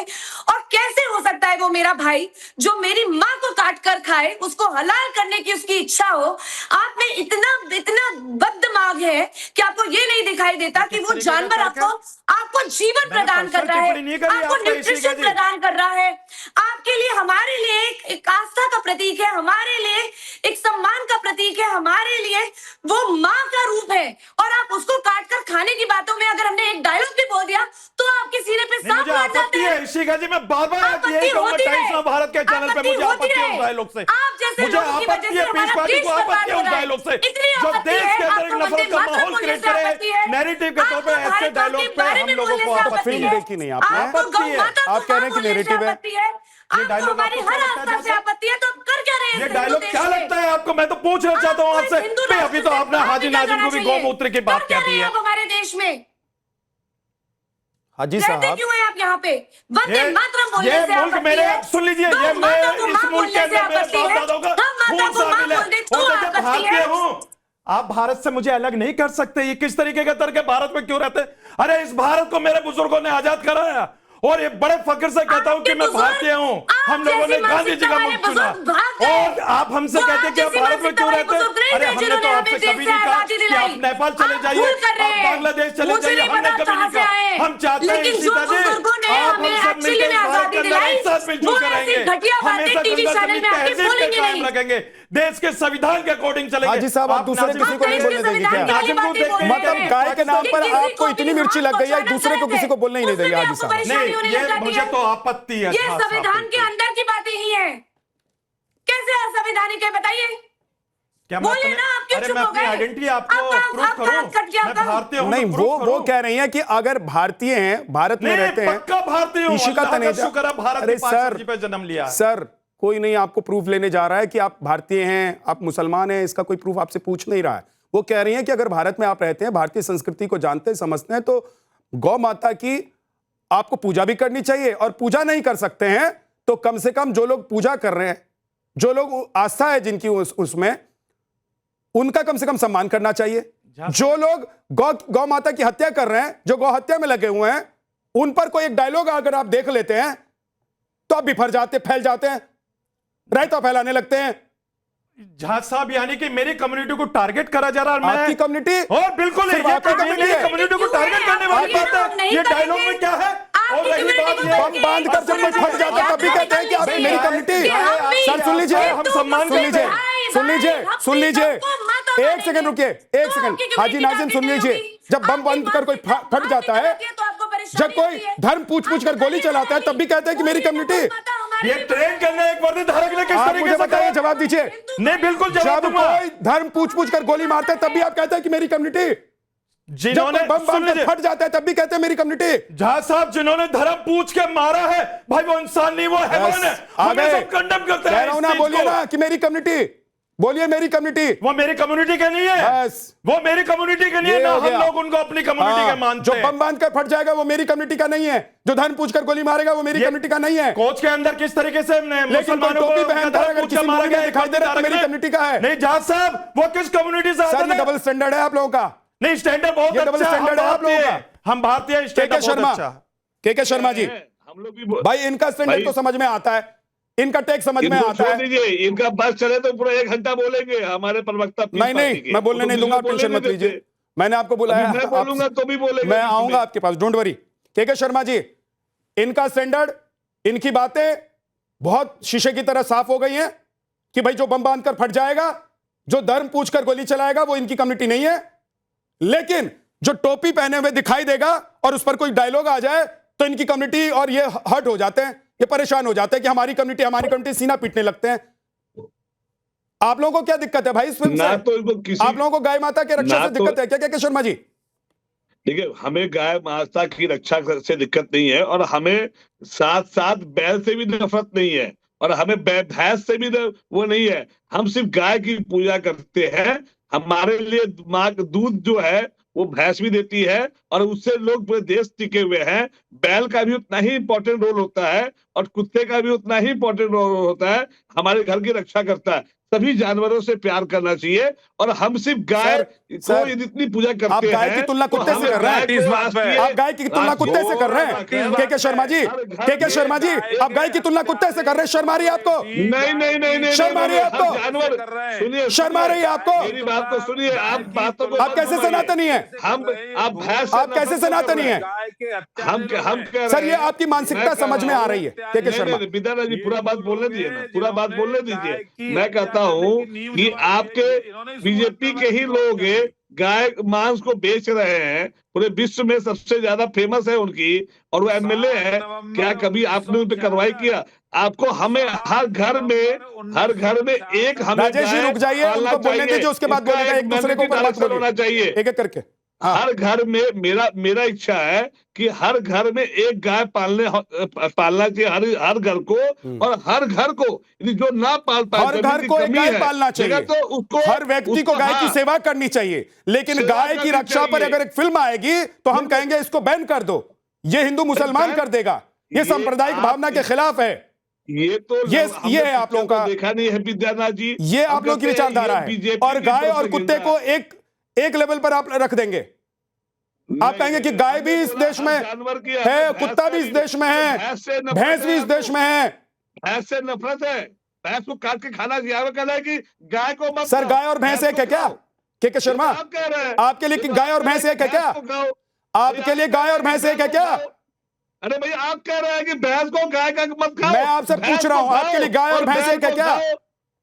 और कैसे हो सकता है वो मेरा भाई जो मेरी माँ को काट कर खाए, उसको हलाल करने की उसकी इच्छा हो। आप में इतना इतना बददिमाग है कि आपको ये नहीं दिखाई देता कि वो जानवर आपको जीवन प्रदान कर रहा है, आपको न्यूट्रिशन प्रदान कर रहा है, आपके लिए, हमारे लिए एक आस्था का प्रतीक है, हमारे लिए एक सम्मान का प्रतीक है, हमारे लिए वो माँ का रूप है। और आप उसको काट कर खाने की बातों में अगर हमने एक डायलॉग भी बोल दिया तो आपके सीने पे सांप मुझे लग जाते आपत्ति हैं। है इशिका जी, मैं बार-बार आपत्ति यही कहूंगा होती है। टाइम्स ऑफ भारत के चैनल पे, मुझे होती आपत्ति है है। उस डायलॉग से। आप जैसे मुझे लोगों की वजह आपत्ति से है, पीस हमारा पार्टी देश को बर्बाद आपत्ति है हो उस रहा है। डायलॉग से, इतनी जो आपत्ति देश है, के अंदर एक आपको नफरत वंदे का मातरम माहौल बोलने क्रिएट से करे, आपत्ति है। नैरेटिव के तौर पे आपको ऐसे भारत माँ डायलॉग के पे बारे हम में लोगों बोलने को से आपत्ति फिल्म है। देखी नहीं आपने। आपको गौ आपत्ति है। माता को आप कह रहे हैं कि माँ बोलने से narrative है। आपत्ति है। आपको डायलॉग हमारी आपको हर क्या लगता है आस्था से जैसा? आपत्ति है, तो आप कर क्या रहे हैं ये इस डायलॉग हिंदू क्या देश में? लगता है आपको? मैं तो पूछना चाहता हूँ आपसे। हिंदू भाई अभी तो राष्ट्र आपने से हाजी बाहर नाजिम को भी निकलना गौमूत्र की चाहिए। बात कर क्या कह रहे दी हैं है। आप हमारे देश में? हाजी रहते साहब, क्यों हैं आप यहाँ पे? वंदे मातरम बोलने ये से मुल्क आपत्ति मेरे, है। सुन लीजिए, गौ ये माता को मैं माँ इस मुल्क के बोलने से अंदर मेरे आपत्ति बाप है। दादाओं का हम माता खून को माँ शामिल है, बोल दे तो और देखिए आपत्ति भारतीय है। हूँ। आप भारत से मुझे अलग नहीं कर सकते। ये किस तरीके का तर्क है? भारत में क्यों रहते? अरे इस भारत को मेरे बुजुर्गों ने आजाद कराया, और ये बड़े फख्र से कहता हूं कि मैं भारतीय हूं। हम लोगों ने गांधी जी का मुल्क चुना, और आप हमसे कहते हैं कि आप भारत में क्यों रहते हैं? अरे हमने तो आपसे कभी नहीं कहा कि आप नेपाल चले जाइए, आप बांग्लादेश चले जाइए, हमने कभी नहीं कहा। हम चाहते हैं इशिता जी, आप हम सब मिलकर भारत के अंदर एक साथ मिलजुल कर रहेंगे, हमेशा गणतंत्र की तहजीब को कायम रखेंगे, देश के संविधान के अकॉर्डिंग चलेंगे। हाजी साहब, आप दूसरे किसी को नहीं बोलने देंगे क्या? मतलब गाय के नाम पर आपको इतनी मिर्ची लग गई है, दूसरे को किसी को बोलने ही नहीं देंगे हाजी साहब। नहीं, ये मुझे तो आपत्ति है। ये संविधान के अंदर की बातें ही है। कैसे असंवैधानिक है बताइए? क्या बोलिए ना, आप क्यों अरे चुप मैं हो अपनी गए? आइडेंटिटी आपको आपका- प्रूव आपका करूं? हाथ कट गया मैं आपका? भारतीय हूं, नहीं, तो prove वो करूं? कह रही हैं कि अगर भारतीय हैं, भारत में नहीं, रहते हैं, पक्का भारतीय हूं, इशिका अल्लाह का तनेजा। शुक्र है, भारत अरे की पाक सर, धरती पे जन्म लिया है। सर कोई नहीं आपको प्रूफ लेने जा रहा है कि आप भारतीय हैं, आप मुसलमान हैं, इसका कोई प्रूफ आपसे पूछ नहीं रहा है। वो कह रही हैं कि अगर भारत में आप रहते हैं, भारतीय संस्कृति को जानते हैं, समझते हैं, तो गौ माता की आपको पूजा भी करनी चाहिए, और पूजा नहीं कर सकते हैं तो कम से कम जो लोग पूजा कर रहे हैं, जो लोग आस्था है जिनकी उसमें, उनका कम से कम सम्मान करना चाहिए। जो लोग गौ माता की हत्या कर रहे हैं, जो गौ हत्या में लगे हुए हैं, उन पर कोई एक डायलॉग अगर आप देख लेते हैं तो आप बिफर जाते, फैल जाते हैं, रायता फैलाने लगते हैं। जहाज साहब, यानी कि मेरी कम्युनिटी को टारगेट करा जा रहा है। आपकी कम्युनिटी? और बिल्कुल सिर्फ ये आपकी कम्युनिटी है। कम्युनिटी को टारगेट करने वाली बात है। ये डायलॉग में क्या है? और रही बात ये बम बांध कर जब कोई फट जाता है तब भी कहते हैं कि आप मेरी कम्युनिटी। सर सुन लीजिए, हम सम्मान सुन लीजिए, सुन लीजिए, सुन लीजिए, एक सेकंड रुकिए, एक सेकंड। हाजी नाजिम सुन लीजिए, जब बम बंद कर कोई फट जाता है, जब कोई धर्म पूछ पूछ कर गोली चलाता है, तब भी कहते हैं कि मेरी कम्युनिटी। ये ट्रेन करने एक वर्दी धारक ने किस आप तरीके मुझे से बताइए, जवाब दीजिए। नहीं, बिल्कुल जवाब जब दूंगा। कोई धर्म पूछ पूछ कर गोली मारता है तब भी आप कहते हैं कि मेरी कम्युनिटी। जिन्होंने बम बांध कर फट जाता है तब भी कहते हैं मेरी कम्युनिटी। जहाज साहब, जिन्होंने धर्म पूछ के मारा है भाई, वो इंसान नहीं, वो हैवान है। हम सब कंडेम करते हैं। ना बोलिए ना कि मेरी कम्युनिटी, बोलिए मेरी कम्युनिटी। वो मेरी कम्युनिटी के नहीं है, वो मेरी कम्युनिटी के नहीं है ना। हम लोग उनको अपनी कम्युनिटी के मानते हैं। जो बम बांध कर फट जाएगा वो मेरी कम्युनिटी का नहीं है, जो धर्म पूछकर गोली मारेगा वो मेरी कम्युनिटी का नहीं है। कोच के अंदर किस तरीके से लेकिन टोपी पहनकर अगर किसी मूवी में दिखाई दे रहा है तो मेरी कम्युनिटी का है। नहीं जहाज साहब, वो किस कम्युनिटी से आते हैं? डबल स्टैंडर्ड है आप लोगों का। नहीं, स्टैंडर्ड बहुत अच्छा, डबल स्टैंडर्ड है आप लोगों का। हम भारतीय स्टैंडर्ड बहुत अच्छा। के शर्मा जी, हम लोग भी भाई इनका स्टैंडर्ड तो समझ में आता है, इनका टेक समझ में आता है। दीजिए, इनका बस चले तो पूरा 1 घंटा बोलेंगे हमारे प्रवक्ता। नहीं, मैं बोलने नहीं दूंगा, आप टेंशन मत लीजिए। मैंने आपको बुलाया, मैं बोलूंगा तो भी बोलेंगे। मैं आऊंगा आपके पास, डोंट वरी। के शर्मा जी, इनका स्टैंडर्ड, इनकी बातें बहुत शीशे की तरह साफ हो गई हैं कि भाई जो बम बांध कर फट जाएगा, जो धर्म पूछकर गोली चलाएगा वो इनकी कम्युनिटी नहीं है। लेकिन जो टोपी पहने हुए दिखाई देगा और उस पर कोई डायलॉग आ जाए तो इनकी कम्युनिटी और ये हर्ट हो जाते हैं, ये परेशान हो जाते हैं कि हमारी कम्युनिटी सीना पीटने लगते हैं। आप लोगों को क्या दिक्कत है भाई इस फिल्म से? तो आप लोगों को गाय माता के रक्षा से दिक्कत है क्या? के शर्मा जी, देखिए, हमें गाय माता की रक्षा से दिक्कत नहीं है, और हमें साथ साथ बैल से भी नफरत नहीं है, और हमें भैंस से भी वो नहीं है। हम सिर्फ गाय की पूजा करते हैं। हमारे लिए माँ का दूध जो है वो भैंस भी देती है, और उससे लोग पूरे देश टिके हुए हैं। बैल का भी उतना ही इंपॉर्टेंट रोल होता है, और कुत्ते का भी उतना ही इंपॉर्टेंट रोल होता है। हमारे घर की रक्षा करता है। सभी जानवरों से प्यार करना चाहिए, और हम सिर्फ गाय को इतनी पूजा करते हैं। आप गाय की तुलना कुत्ते से कर रहे हैं? आप गाय की तुलना कुत्ते से कर रहे हैं? के शर्मा जी, के शर्मा जी, आप गाय की तुलना कुत्ते से कर रहे हैं? शर्म आ रही है आपको? नहीं, शर्म आ रही है आपको? जानवर सुनिए, शर्म आ रही है आपको? मेरी बात तो सुनिए। आप बातों को आप कैसे सनातनी है? आप भैंस, आप कैसे सनातनी है? हम सर, ये आपकी मानसिकता समझ में आ रही है। के शर्मा, विद्याना जी, पूरा बात बोलने दीजिए ना, पूरा बात बोलने दीजिए। मैं कहता हूँ कि आपके बीजेपी के ही लोग गाय मांस को बेच रहे हैं। पूरे विश्व में सबसे ज्यादा फेमस है उनकी, और वो एमएलए है। क्या कभी आपने उन पर कार्रवाई किया? आपको हमें हर घर में एक, हमें राजेश जी रुक जाइए, उनको बोलने दीजिए, उसके बाद बोलेगा। एक दूसरे को बात होना चाहिए, एक एक करके। हर घर में मेरा इच्छा है कि हर घर में एक गाय पालना चाहिए, हर घर को। और हर घर को, जो ना पाल पाए, हर घर को एक गाय पालना चाहिए, तो उसको, हर व्यक्ति को गाय की सेवा करनी चाहिए। लेकिन गाय की रक्षा पर अगर एक फिल्म आएगी तो हम कहेंगे इसको बैन कर दो, ये हिंदू मुसलमान कर देगा, ये सांप्रदायिक भावना के खिलाफ है। ये है आप लोगों का, देखा नहीं है विद्यानाथ जी, ये आप लोगों की विचारधारा है। और गाय और कुत्ते को एक लेवल पर आप रख देंगे। आप कहेंगे कि गाय भी इस देश में है, कुत्ता भी इस देश में है, भैंस भी इस देश में है। भैंस से नफरत है, भैंस को काट के खाना चाहिए। कहना है कि गाय को मत। सर, गाय और भैंस एक है क्या? के शर्मा, आपके लिए गाय और भैंस एक है क्या? आपके लिए गाय और भैंस एक है क्या? अरे भाई, आप कह रहे हैं कि भैंस को गाय का मत खाओ। मैं आपसे पूछ रहा हूं, आपके लिए गाय और भैंस एक है क्या?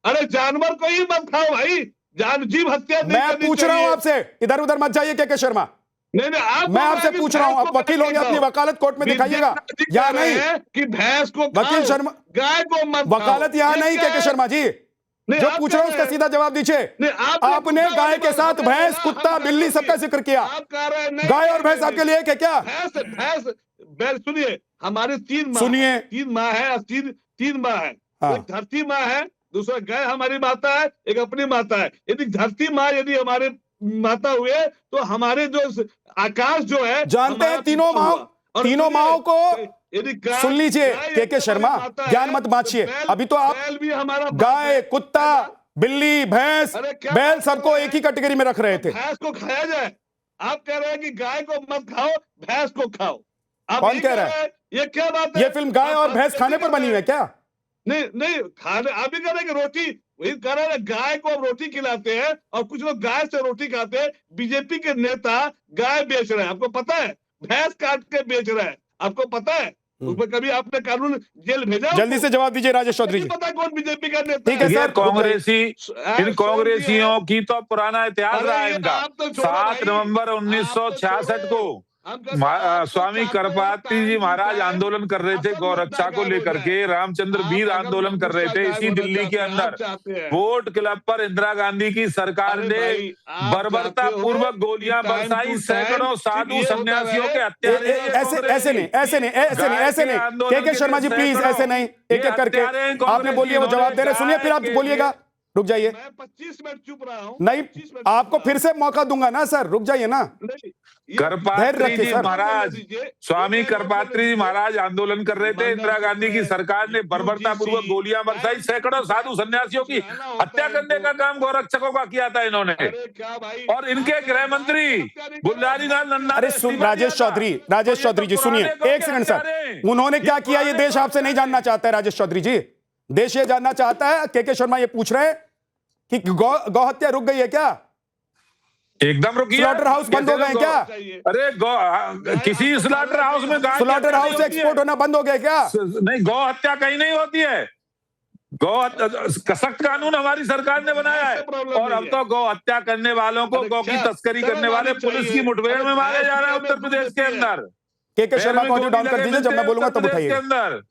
अरे जानवर को ही मत खाओ भाई, जीव हत्या। मैं पूछ रहा हूं आपसे, इधर उधर मत जाइए के शर्मा। नहीं, मैं आपसे पूछ रहा हूं, आप वकील होंगे, अपनी वकालत कोर्ट में दिखाइएगा या नहीं? कि भैंस को वकील शर्मा, गाय को मत, वकालत यहां नहीं के शर्मा जी। जो पूछ रहा हूं उसका सीधा जवाब दीजिए। आपने गाय के साथ भैंस, कुत्ता, बिल्ली सबका जिक्र किया। गाय और भैंस आपके लिए एक है क्या? भैंस सुनिए, हमारे तीन माँ है, तीन माँ है। एक धरती माँ है, दूसरा गाय हमारी माता है, एक अपनी माता है। यदि धरती माँ यदि हमारे माता हुए तो हमारे जो आकाश जो है, जानते हैं तीनों माओ को। सुन लीजिए के शर्मा, ज्ञान मत बांचिए। अभी तो आप भी हमारा गाय, कुत्ता, बिल्ली, भैंस, अरे क्या बैल बात सबको कर रहे एक ही कैटेगरी में रख रहे थे। भैंस को खाया जाए? आप कह रहे हैं कि गाय को मत खाओ, भैंस को खाओ। आप कौन ये कह रहा रहे है? हैं? ये क्या बात है? ये फिल्म गाय आप और बात भैंस कैसे खाने पर कर बनी रहे हुई है हैं? क्या? नहीं नहीं, खाने आप भी कह रहे हैं कि रोटी, वही कह रहे हैं गाय को अब रोटी खिलाते हैं और कुछ लोग गाय से रोटी खाते हैं। बीजेपी के नेता गाय बेच रहे हैं, आपको पता है? भैंस काट के बेच रहे हैं, आपको पता है? उसमें कभी आपने कानून जेल भेजा? जल्दी से जवाब दीजिए राजेश चौधरी जी। नहीं पता कौन बीजेपी का नेता ठीक है ये सर, कांग्रेसी, इन कांग्रेसियों की तो पुराना इतिहास अरे रहा है ये इनका। आप तो छोड़ो 7 भाई, नवंबर आप तो 1966 छोड़ो। को हम कहते हैं, आप तो स्वामी चाहते हैं करपात्री जी टाइम महाराज टू टाइम आंदोलन कर रहे थे असल गौरक्षा मुद्दा को गायब हो लेकर जाए। के, रामचंद्र आप वीर अगर आंदोलन कर रहे मुद्दा थे गायब इसी होना दिल्ली के चाहते हैं, अंदर। आप चाहते हैं। वोट क्लब पर इंदिरा गांधी की सरकार अरे ने भाई, आप बर्बरता चाहते हो पूर्वक गोलियां कि time बरसाई, to सैकड़ों time साधु ये होता सन्यासियों रहे। के हत्या ऐसे ऐसे नहीं, ऐसे नहीं, ऐसे नहीं, ऐसे नहीं। के शर्मा जी प्लीज, ऐसे नहीं, एक एक करके आपने बोलिए, वो जवाब दे रहे, सुनिए फिर आप बोलिएगा। रुक जाइए, मैं 25 मिनट चुप रहा हूँ। नहीं 25 मिनट आपको चुप फिर से मौका दूंगा ना सर, रुक जाइए ना। नहीं, ये- धैर्य करपात्री रखिए जी सर। महाराज, दीजिए। स्वामी ये करपात्री जी महाराज आंदोलन कर रहे थे, इंदिरा गांधी की सरकार ने बर्बरता पूर्वक गोलियां बरसाई, सैकड़ों साधु सन्यासियों की हत्या करने का काम गौरक्षकों का किया था इन्होंने। अरे क्या भाई, और इनके गृह मंत्री गुलजारी लाल नंदा अरे सुन राजेश चौधरी, राजेश चौधरी जी सुनिए एक सेकंड सर, उन्होंने क्या किया ये देश आपसे नहीं जानना चाहता है राजेश चौधरी जी। देश ये जानना चाहता है, के शर्मा ये पूछ रहे हैं कि गौ हत्या रुक गई है क्या? एकदम रुकिए। स्लॉटर हाउस बंद हो गए हैं क्या? अरे किसी स्लॉटर हाउस में गाय स्लॉटर हाउस से एक्सपोर्ट होना बंद हो गया क्या? नहीं, गौ हत्या कहीं नहीं होती है। सख्त कानून हमारी सरकार ने बनाया है, और अब तो गौ हत्या करने वालों को, गौ की तस्करी करने वाले पुलिस की मुठभेड़ में मारे जा रहे हैं उत्तर प्रदेश के अंदर। के शर्मा को ऑडियो डाउन कर दीजिए, जब मैं बोलूंगा तब उठाइए। अंदर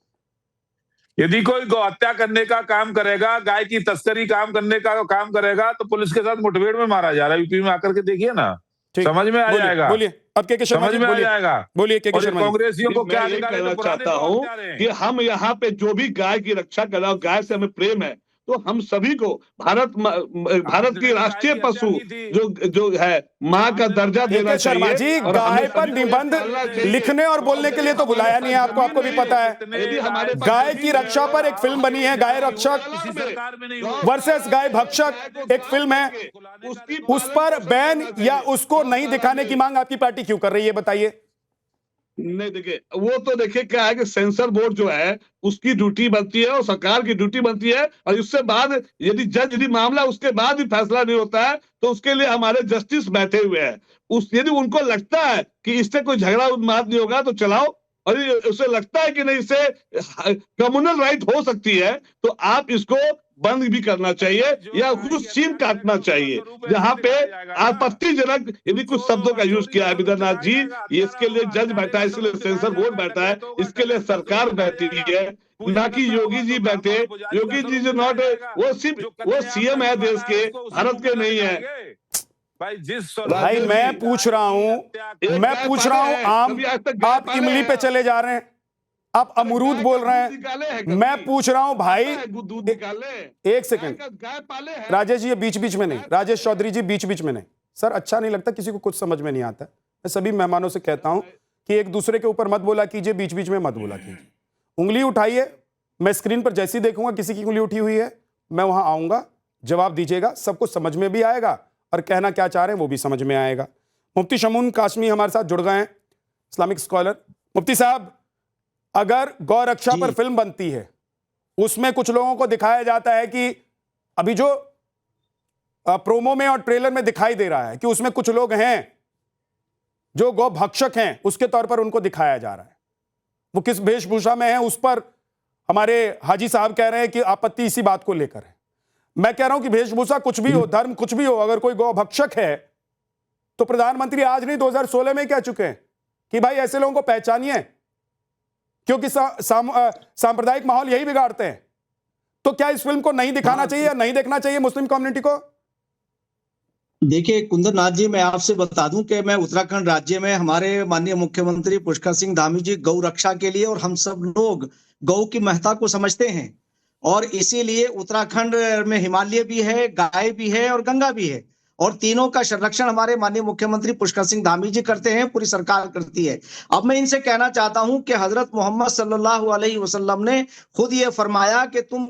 यदि कोई गौ हत्या करने का काम करेगा, गाय की तस्करी करने का काम करेगा, तो पुलिस के साथ मुठभेड़ में मारा जा रहा है। यूपी में आकर के देखिए ना, समझ में आ जाएगा। बोलिए अब के शर्मा समझ में आ जाएगा। बोलिए के शर्मा जी। कांग्रेसियों को क्या मैं ये कहना चाहता हूँ कि हम यहाँ पे जो भी गाय की रक्षा कर रहे हैं, गाय से हमें प्रेम है, तो हम सभी को भारत की राष्ट्रीय पशु जो है माँ का दर्जा देना शर्मा जी, चाहिए। और गाय हमें पर सभी को निबंध करना चाहिए। लिखने और बोलने के लिए तो बुलाया नहीं है आपको, आपको भी पता है। यदि हमारे पास गाय की रक्षा पर एक फिल्म बनी है, गाय रक्षक वर्सेस गाय भक्षक, एक फिल्म है, उस पर बैन या उसको नहीं दिखाने की मांग आपकी पार्टी क्यों कर रही है बताइए? नहीं देखिए, वो तो देखिए क्या है कि सेंसर बोर्ड जो है उसकी ड्यूटी बनती है और सरकार की ड्यूटी बनती है, और उससे बाद यदि मामला उसके बाद भी फैसला नहीं होता है तो उसके लिए हमारे जस्टिस बैठे हुए हैं। यदि उनको लगता है कि इससे कोई झगड़ा उन्माद नहीं होगा तो चलाओ, और उसे लगता है कि नहीं इससे कम्युनल राइट हो सकती है तो आप इसको बंद भी करना चाहिए या कुछ सीन काटना चाहिए। जहां पे आपत्तिजनक यदि कुछ शब्दों का यूज किया है विद्यानाथ जी, इसके लिए जज बैठा है, इसलिए सेंसर बोर्ड बैठा है, इसके लिए सरकार बैठी है, ना कि योगी जी बैठे। योगी जी जो नॉट, वो सीएम है देश के, भारत के नहीं है। भाई मैं पूछ रहा हूं आप इमली पे चले जा रहे हैं, आप अमरूद बोल रहे हैं, मैं पूछ रहा हूं भाई दूध निकाले। एक सेकंड गाय पाले हैं। राजेश जी, ये बीच बीच में नहीं, राजेश चौधरी जी बीच बीच में नहीं सर, अच्छा नहीं लगता, किसी को कुछ समझ में नहीं आता। मैं सभी मेहमानों से कहता हूं कि एक दूसरे के ऊपर मत बोला कीजिए, बीच बीच में मत बोला कीजिए। उंगली उठाइए, मैं स्क्रीन पर जैसी देखूंगा किसी की उंगली उठी हुई है मैं वहां आऊंगा, जवाब दीजिएगा, सबको समझ में भी आएगा और कहना क्या चाह रहे हैं वो भी समझ में आएगा। मुफ्ती शमून काशमी हमारे साथ जुड़ गए हैं, इस्लामिक स्कॉलर। मुफ्ती साहब, अगर गौ रक्षा पर फिल्म बनती है, उसमें कुछ लोगों को दिखाया जाता है कि अभी जो प्रोमो में और ट्रेलर में दिखाई दे रहा है कि उसमें कुछ लोग हैं जो गौ भक्षक हैं, उसके तौर पर उनको दिखाया जा रहा है। वो किस वेशभूषा में है उस पर हमारे हाजी साहब कह रहे हैं कि आपत्ति इसी बात को लेकर है। मैं कह रहा हूं कि वेशभूषा कुछ भी हो, धर्म कुछ भी हो, अगर कोई गौ भक्षक है तो प्रधानमंत्री आज नहीं 2016 में कह चुके हैं कि भाई ऐसे लोगों को पहचानिए, क्योंकि सांप्रदायिक माहौल यही बिगाड़ते हैं। तो क्या इस फिल्म को नहीं दिखाना चाहिए या नहीं देखना चाहिए मुस्लिम कम्युनिटी को? देखिए कुंदन नाथ जी, मैं आपसे बता दूं कि मैं उत्तराखंड राज्य में हमारे माननीय मुख्यमंत्री पुष्कर सिंह धामी जी गौ रक्षा के लिए, और हम सब लोग गौ की महत्ता को समझते हैं, और इसीलिए उत्तराखंड में हिमालय भी है, गाय भी है और गंगा भी है, और तीनों का संरक्षण हमारे माननीय मुख्यमंत्री पुष्कर सिंह धामी जी करते हैं, पूरी सरकार करती है। अब मैं इनसे कहना चाहता हूं कि हजरत मोहम्मद सल्लल्लाहु अलैहि वसल्लम ने खुद ये फरमाया कि तुम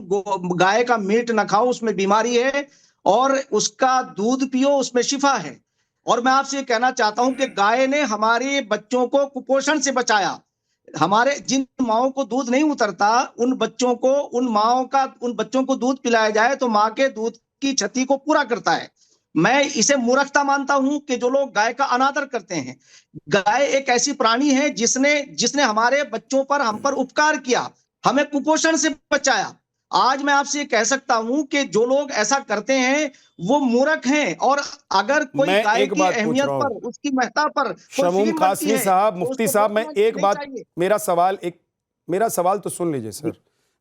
गाय का मीट न खाओ, उसमें बीमारी है, और उसका दूध पियो, उसमें शिफा है। और मैं आपसे ये कहना चाहता हूं कि गाय ने हमारे बच्चों को कुपोषण से बचाया। हमारे जिन माओं को दूध नहीं उतरता, उन बच्चों को, उन बच्चों को दूध पिलाया जाए तो माँ के दूध की क्षति को पूरा करता है। मैं इसे मूर्खता मानता हूं कि जो लोग गाय का अनादर करते हैं। गाय एक ऐसी प्राणी है जिसने हमारे बच्चों पर, हम पर उपकार किया, हमें कुपोषण से बचाया। आज मैं आपसे ये कह सकता हूं कि जो लोग ऐसा करते हैं वो मूर्ख हैं। और अगर कोई गाय की अहमियत पर, उसकी महत्ता पर शमूम कासमी साहब, मुफ्ती साहब, मैं एक बात, मेरा सवाल तो सुन लीजिए सर।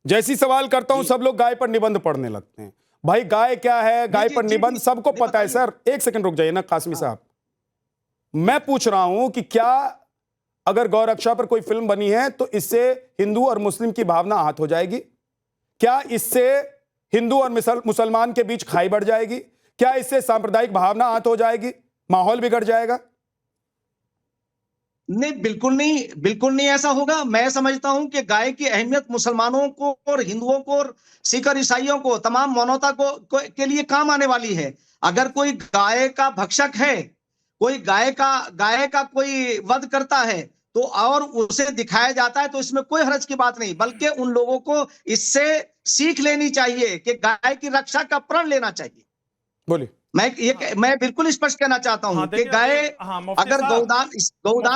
जैसी सवाल करता हूं सब लोग गाय पर निबंध पढ़ने लगते हैं। भाई गाय क्या है, गाय पर निबंध सबको पता है सर। एक सेकंड रुक जाइए ना कासमी साहब, मैं पूछ रहा हूं कि क्या अगर गौ रक्षा पर कोई फिल्म बनी है तो इससे हिंदू और मुस्लिम की भावना आहत हो जाएगी? क्या इससे हिंदू और मुसलमान के बीच खाई बढ़ जाएगी? क्या इससे सांप्रदायिक भावना आहत हो जाएगी? माहौल बिगड़ जाएगा? नहीं, बिल्कुल नहीं ऐसा होगा। मैं समझता हूं कि गाय की अहमियत मुसलमानों को और हिंदुओं को और सिख और ईसाइयों को, तमाम मानवता के लिए काम आने वाली है। अगर कोई गाय का भक्षक है, कोई गाय का कोई वध करता है तो और उसे दिखाया जाता है तो इसमें कोई हर्ज की बात नहीं, बल्कि उन लोगों को इससे सीख लेनी चाहिए कि गाय की रक्षा का प्रण लेना चाहिए। बोलिए। मैं बिल्कुल स्पष्ट कहना चाहता हूं कि गाय अगर गौदान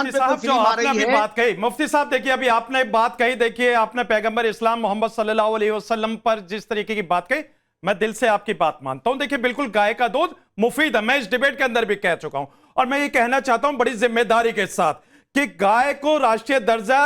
पे कोई फिल्म आ रही है। बात कही मुफ्ती साहब, देखिए अभी आपने बात कही, देखिए आपने पैगंबर इस्लाम मोहम्मद सल्लल्लाहु अलैहि वसल्लम पर जिस तरीके की बात कही, मैं दिल से आपकी बात मानता हूं। देखिए बिल्कुल गाय का दूध मुफीद है, मैं इस डिबेट के अंदर भी कह चुका हूं, और मैं ये कहना चाहता हूं बड़ी जिम्मेदारी के साथ कि गाय को राष्ट्रीय दर्जा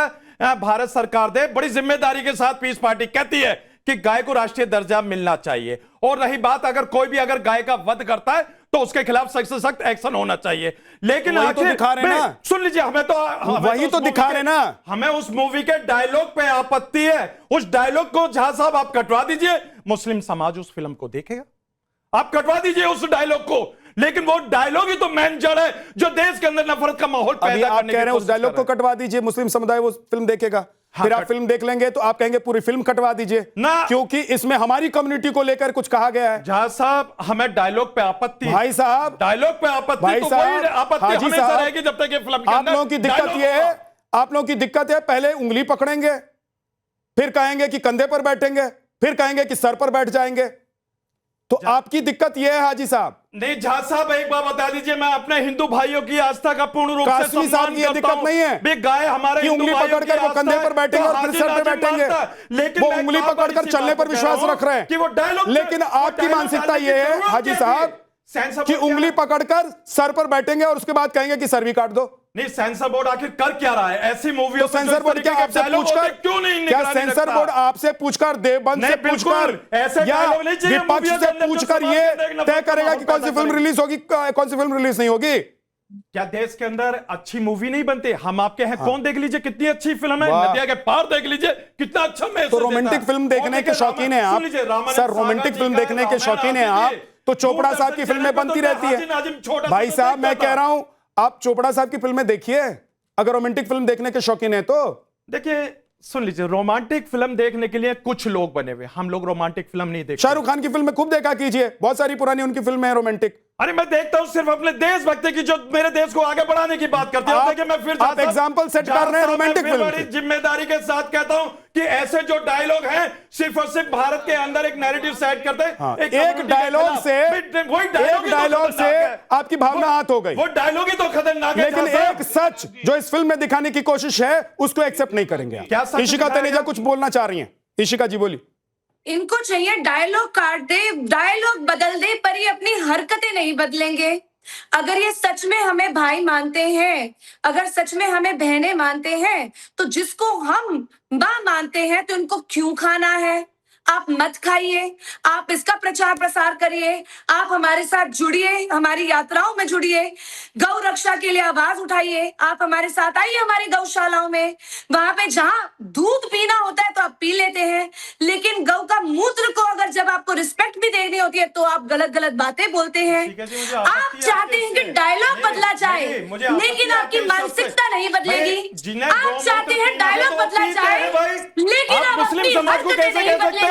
भारत सरकार दे। बड़ी जिम्मेदारी के साथ पीस पार्टी कहती है कि गाय को राष्ट्रीय दर्जा मिलना चाहिए। और रही बात, अगर कोई भी अगर गाय का वध करता है तो उसके खिलाफ सख्त से सख्त एक्शन होना चाहिए। लेकिन वही तो दिखा रहे ना, सुन लीजिए, वही तो दिखा रहे ना, हमें उस मूवी के डायलॉग पे आपत्ति है। उस डायलॉग को झा साहब आप कटवा दीजिए, मुस्लिम समाज उस फिल्म को देखेगा। आप कटवा दीजिए उस डायलॉग को, लेकिन वो डायलॉग ही तो मेन जड़ है जो देश के अंदर नफरत का माहौल पैदा आप कह रहे हैं उस डायलॉग को कटवा दीजिए, मुस्लिम समुदाय वो फिल्म देखेगा। हाँ, फिर आप फिल्म देख लेंगे तो आप कहेंगे पूरी फिल्म कटवा दीजिए ना, क्योंकि इसमें हमारी कम्युनिटी को लेकर कुछ कहा गया है। जहां साहब हमें डायलॉग पे आपत्ति, भाई साहब डायलॉग पे आपत्ति, भाई साहब आपत्ति हमेशा रहेगी जब तक ये फिल्म के अंदर। आप लोगों की दिक्कत ये है, आप लोगों की दिक्कत है, पहले उंगली पकड़ेंगे, फिर कहेंगे कि कंधे पर बैठेंगे, फिर कहेंगे कि सर पर बैठ जाएंगे। तो आपकी दिक्कत यह है हाजी साहब। नहीं झा साहब, एक बात बता दीजिए, मैं अपने हिंदू भाइयों की आस्था का पूर्ण रूप से सम्मान साहब की दिक्कत नहीं है। गाय हमारे उंगली पकड़कर वो कंधे पर बैठेंगे और फिर सर पर बैठेंगे, लेकिन वो उंगली पकड़कर चलने पर विश्वास रख रहे हैं कि वो डायलॉग। लेकिन आपकी मानसिकता ये है हाजी साहब कि उंगली पकड़कर सर पर बैठेंगे और उसके बाद कहेंगे कि सर भी काट दो। नहीं, सेंसर बोर्ड आखिर कर क्या रहा है ऐसी मूवियों? सेंसर बोर्ड क्या आपसे पूछकर क्यों नहीं, क्या सेंसर बोर्ड आपसे पूछकर, देवबंद से पूछकर या विपक्ष से पूछकर ये तय करेगा कि कौन सी फिल्म रिलीज होगी, कौन सी फिल्म रिलीज नहीं होगी? क्या देश के अंदर अच्छी मूवी नहीं बनती? हम आपके हैं, कौन देख लीजिए कितनी अच्छी फिल्म है, नदिया के पार देख लीजिए कितना अच्छा मैसेज। तो रोमांटिक फिल्म देखने के शौकीन है आप सर, रोमांटिक फिल्म देखने के शौकीन है आप, तो चोपड़ा साहब की फिल्में बनती रहती है। भाई साहब मैं कह रहा हूं आप चोपड़ा साहब की फिल्में देखिए अगर रोमांटिक फिल्म देखने के शौकीन है तो। देखिए सुन लीजिए, रोमांटिक फिल्म देखने के लिए कुछ लोग बने हुए, हम लोग रोमांटिक फिल्म नहीं देखते। शाहरुख खान की फिल्में खूब देखा कीजिए, बहुत सारी पुरानी उनकी फिल्में हैं रोमांटिक। अरे मैं देखता हूं सिर्फ अपने देशभक्ति की, जो मेरे देश को आगे बढ़ाने की बात करते हैं। देखिए मैं फिर आप एग्जांपल सेट कर रहे हैं रोमांटिक फिल्म। बड़ी जिम्मेदारी के साथ कहता हूं कि ऐसे जो डायलॉग हैं सिर्फ और सिर्फ भारत के अंदर एक नैरेटिव सेट करते हैं। एक डायलॉग से आपकी भावना हाथ हो गई, वो डायलॉग ही तो खतरनाक है। लेकिन एक सच जो इस फिल्म में दिखाने की कोशिश है उसको एक्सेप्ट नहीं करेंगे। इशिका तनेजा कुछ बोलना चाह रही हैं, इशिका जी बोली। इनको चाहिए डायलॉग काट दे, डायलॉग बदल दे, पर ये अपनी हरकतें नहीं बदलेंगे। अगर ये सच में हमें भाई मानते हैं, अगर सच में हमें बहनें मानते हैं, तो जिसको हम माँ मानते हैं तो इनको क्यों खाना है? आप मत खाइए, आप इसका प्रचार प्रसार करिए, आप हमारे साथ जुड़िए, हमारी यात्राओं में जुड़िए, गौ रक्षा के लिए आवाज उठाइए, आप हमारे साथ आइए हमारी गौशालाओं में, वहां पे जहां दूध पीना होता है तो आप पी लेते हैं, लेकिन गौ का मूत्र को अगर जब आपको रिस्पेक्ट भी देनी होती है तो आप गलत गलत बातें बोलते हैं। आप चाहते हैं कि डायलॉग बदला जाए, लेकिन आपकी मानसिकता नहीं बदलेगी। आप चाहते हैं डायलॉग बदला जाए, लेकिन आप मुस्लिम समाज को कैसे कह सकते हैं?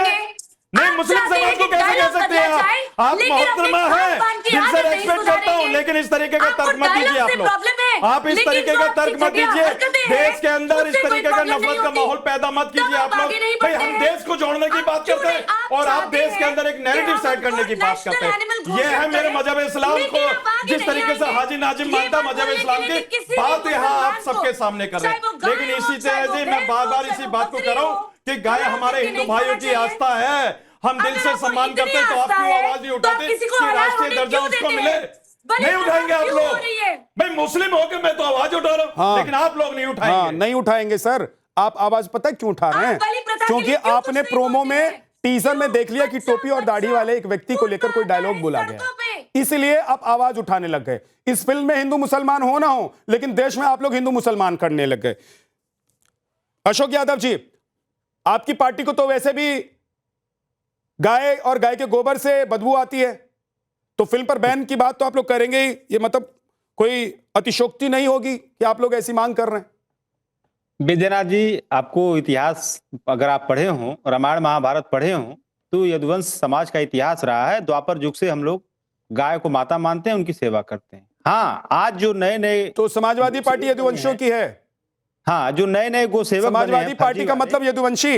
नहीं, मुस्लिम समाज को कैसे कह सकते हैं आप मोहतरमा है, दिल से रेस्पेक्ट करता हूं, लेकिन इस तरीके का तर्क मत कीजिए आप लोग। आप इस तरीके का तर्क मत कीजिए, देश के अंदर इस तरीके का नफरत का माहौल पैदा मत कीजिए आप लोग। भाई हम देश को जोड़ने की बात करते हैं और आप देश के अंदर एक नैरेटिव सेट करने की बात करते हैं। ये है मेरे मजहब इस्लाम को जिस तरीके से हाजी नाजिम मानता मजहब इस्लाम की बात यहाँ आप सबके सामने कर रहे हैं। लेकिन इसी तरह से मैं बार बार इसी बात को कह रहा हूँ कि गाय हमारे हिंदू भाइयों की आस्था है, हम दिल से सम्मान करते हैं, तो आप क्यों आवाज नहीं उठाते कि राष्ट्रीय दर्जा उसको मिले? नहीं उठाएंगे आप लोग। भाई मुस्लिम होकर मैं तो आवाज उठा रहा हूं, हाँ, लेकिन आप लोग नहीं उठाएंगे। हाँ, नहीं उठाएंगे सर। आप आवाज पता है क्यों उठा रहे हैं? क्योंकि आपने प्रोमो में टीजर में देख लिया कि टोपी और दाढ़ी वाले एक व्यक्ति को लेकर कोई डायलॉग बोला गया, इसलिए आप आवाज उठाने लग गए। इस फिल्म में हिंदू मुसलमान हो ना हो, लेकिन देश में आप लोग हिंदू मुसलमान करने लग गए। अशोक यादव जी, आपकी पार्टी को तो वैसे भी गाय और गाय के गोबर से बदबू आती है, तो फिल्म पर बैन की बात तो आप लोग करेंगे ही। ये मतलब कोई अतिशोक्ति नहीं होगी कि आप लोग ऐसी मांग कर रहे हैं? विद्यानाथ जी, आपको इतिहास अगर आप पढ़े हों, रामायण महाभारत पढ़े हों, तो यदुवंश समाज का इतिहास रहा है। द्वापर युग से हम लोग गाय को माता मानते हैं, उनकी सेवा करते हैं। हाँ, आज जो नए नए तो समाजवादी पार्टी यदुवंशियों की है। हाँ, जो नए नए गो सेवक समाजवादी पार्टी का मतलब यदुवंशी।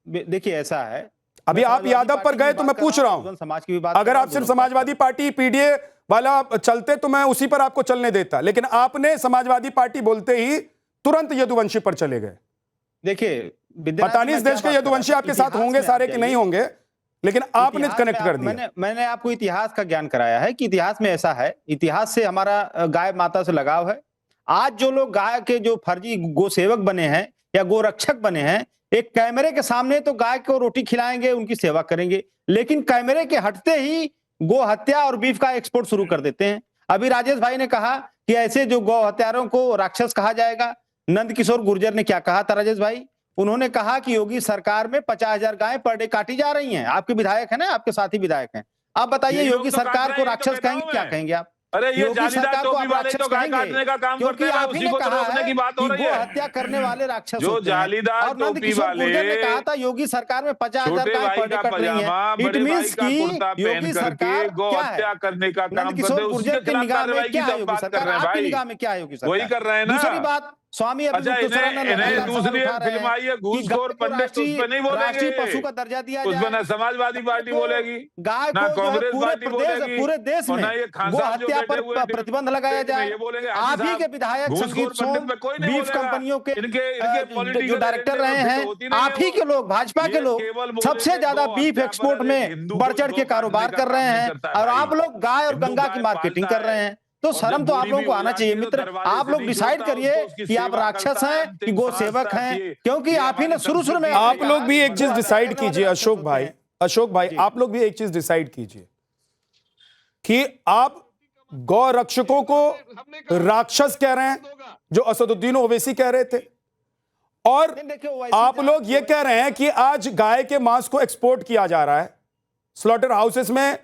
देखिए ऐसा है, अभी आप यादव पर गए तो मैं पूछ रहा हूं, समाज की भी बात, अगर आप सिर्फ समाजवादी पार्टी पीडीए वाला चलते तो मैं उसी पर आपको चलने देता, लेकिन आपने समाजवादी पार्टी बोलते ही तुरंत यदुवंशी पर चले गए। देखिए पता नहीं इस देश के यदुवंशी आपके साथ होंगे सारे कि नहीं होंगे, लेकिन आपने कनेक्ट कर दिया। मैंने आपको इतिहास का ज्ञान कराया है कि इतिहास में ऐसा है, इतिहास से हमारा गाय माता से लगाव है। आज जो लोग गाय के जो फर्जी गो सेवक बने हैं या गो रक्षक बने हैं, एक कैमरे के सामने तो गाय को रोटी खिलाएंगे, उनकी सेवा करेंगे, लेकिन कैमरे के हटते ही गो हत्या और बीफ का एक्सपोर्ट शुरू कर देते हैं। अभी राजेश भाई ने कहा कि ऐसे जो गौ हत्यारों को राक्षस कहा जाएगा। नंद किशोर गुर्जर ने क्या कहा था राजेश भाई? उन्होंने कहा कि योगी सरकार में 50,000 गायें पर डे काटी जा रही हैं। आपके विधायक है ना, आपके साथी विधायक हैं। आप बताइए योगी सरकार को राक्षस कहेंगे, क्या कहेंगे आप? अरे ये योगी सरकार को आप राक्षस कहेंगे क्योंकि आप ही ने कहा है कि गो हत्या करने वाले राक्षस जो जालीदार और नंद किशोर गुर्जर ने कहा था योगी सरकार में 50,000 गाय पर डे कट रही हैं। इट मींस कि योगी सरकार गो हत्या करने का काम नंद किशोर गुर्जर की निगाह में क्या है योगी सरकार? आपकी निगाह में क्या है योगी सरकार? वही कर रहे हैं ना। दूसरी बात, स्वामी दूसरी फिल्म आई है घूसखोर पंडित, उस पर नहीं बोलेंगे, पशु का दर्जा दिया उस पर ना समाजवादी पार्टी बोलेगी, गाय ना कांग्रेस पार्टी बोलेगी, पूरे देश में गो हत्या पर प्रतिबंध लगाया जाए। आप ही के विधायक संगीत सोम, बीफ कंपनियों के जो डायरेक्टर रहे हैं, आप ही के लोग, भाजपा के लोग सबसे ज्यादा बीफ एक्सपोर्ट में बढ़ चढ़ के कारोबार कर रहे हैं, और आप लोग गाय और गंगा की मार्केटिंग कर रहे हैं। तो शर्म तो आप लोगों को आना चाहिए मित्र। आप लोग डिसाइड करिए कि आप राक्षस हैं कि गो सेवक हैं, क्योंकि आप ही ने शुरू में आप लोग भी एक चीज डिसाइड कीजिए। अशोक भाई आप लोग भी एक चीज डिसाइड कीजिए कि आप गौ रक्षकों को राक्षस कह रहे हैं, जो असदुद्दीन ओवैसी कह रहे थे, और आप लोग ये कह रहे हैं कि आज गाय के मांस को एक्सपोर्ट किया जा रहा है, स्लॉटर हाउसेस में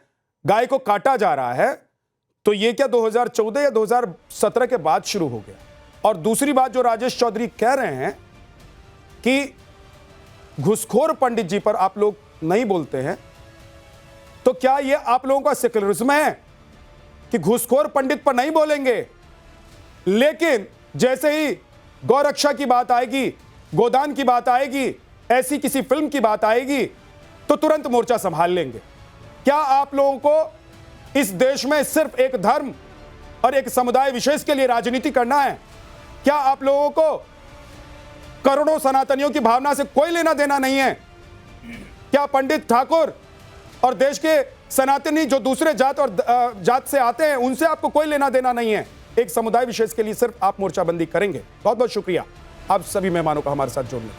गाय को काटा जा रहा है। तो ये क्या 2014 या 2017 के बाद शुरू हो गया? और दूसरी बात जो राजेश चौधरी कह रहे हैं कि घुसखोर पंडित जी पर आप लोग नहीं बोलते हैं, तो क्या ये आप लोगों का सेक्युलरिज्म है कि घुसखोर पंडित पर नहीं बोलेंगे, लेकिन जैसे ही गौरक्षा की बात आएगी, गोदान की बात आएगी, ऐसी किसी फिल्म की बात आएगी तो तुरंत मोर्चा संभाल लेंगे? क्या आप लोगों को इस देश में सिर्फ एक धर्म और एक समुदाय विशेष के लिए राजनीति करना है? क्या आप लोगों को करोड़ों सनातनियों की भावना से कोई लेना देना नहीं है? क्या पंडित ठाकुर और देश के सनातनी जो दूसरे जात से आते हैं उनसे आपको कोई लेना देना नहीं है? एक समुदाय विशेष के लिए सिर्फ आप मोर्चाबंदी करेंगे। बहुत बहुत शुक्रिया आप सभी मेहमानों का हमारे साथ जुड़ने।